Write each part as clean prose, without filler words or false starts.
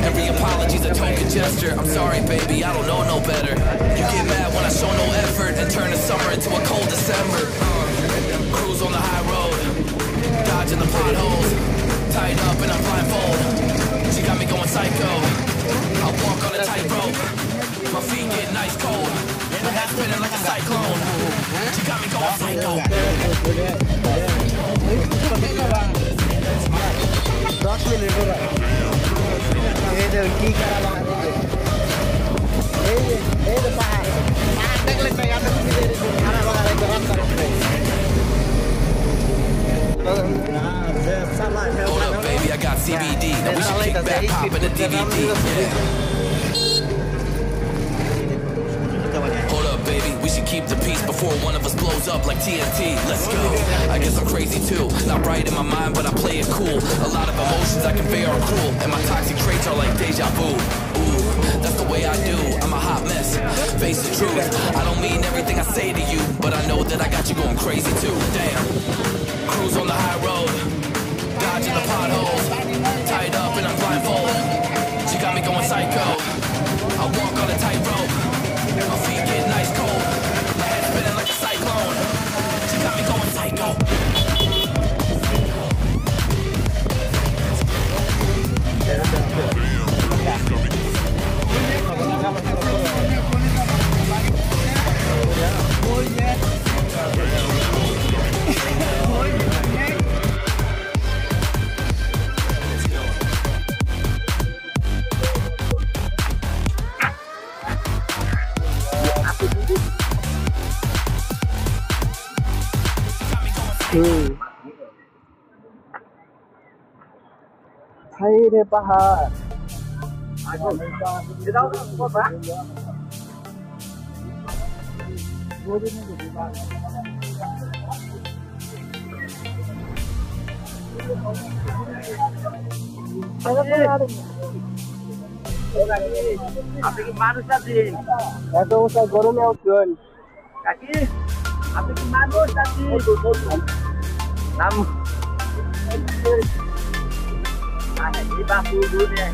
Every apology's a token gesture. I'm sorry, baby, I don't know no better. You get mad when I show no effort and turn the summer into a cold December. Cruise on the high road, dodging the potholes, tied up and I'm blindfold. She got me going psycho. I walk on a tightrope, my feet get nice cold. My head spinning like a cyclone. She got me going psycho. Hold up, baby, I got CBD. Now we should kick back, pop in the DVD. Yeah. Hold up, baby, we should keep the peace before one of us blows up like TNT. Let's go. I guess I'm crazy too. Not right in my mind, but I play it cool. A lot of emotions I convey are cruel, and my toxic traits are like deja vu. Ooh, that's the way I do. I'm a hot mess. Face the truth. I don't mean everything I say to you, but I know that I got you going crazy too. Damn. Cruise on the high road, dodging the potholes, tied up and I'm blindfold. She got me going psycho. I walk on a tightrope. My feet get nice cold. My head spinning like a cyclone. She got me going psycho. Thay thế paha. আপনি কি মানুষ আছেন? এত বছর গরমে উঠছেন কাকি আপনি কি মানুষ আছেন? নাম এই বাপু দুনে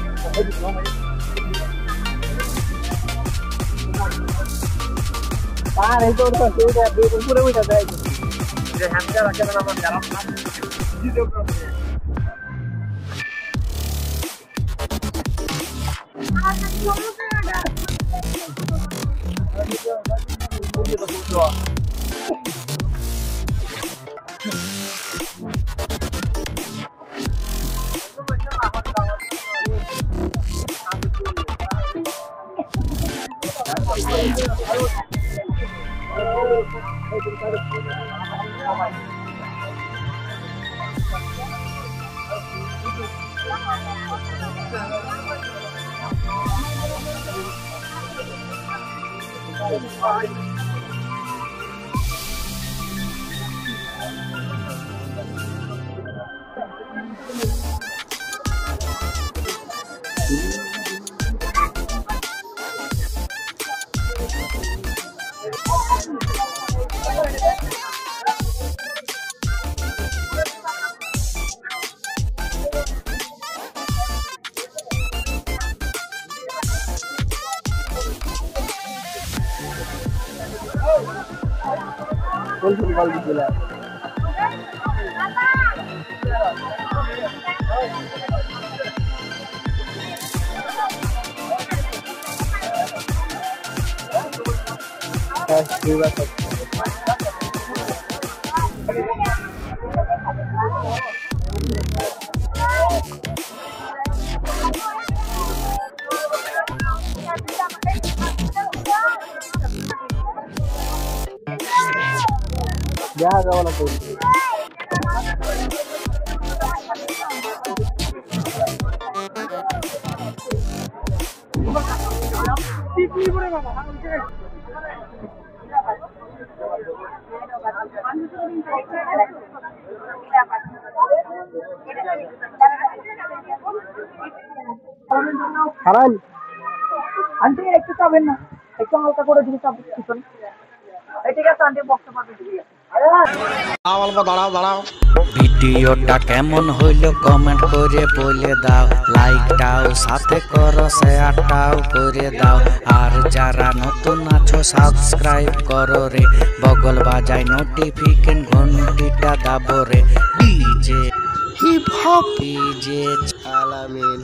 আর এই তো পুরো উঠে যায় যে হামজা রাখেন আমার জানাম না ভিডিও করতে Ya acabó la cosa. হারান আন্টি একটু চাবেন না, একটু হালকা করে দিকে চাপ দিচ্ছেন। ঠিক আছে আন্টি, বক্স পাবে। ভিডিওটা কেমন হইল কমেন্ট করে বলে দাও, লাইকটাও সাথে করো, শেয়ারটাও করে দাও, আর যারা নতুন আছো সাবস্ক্রাইব করো রে, বগল বাজায় নোটিফিকেশন ঘন্টিটা দাবো রে। ডিজে হিপ হপ ডিজে আলামিন।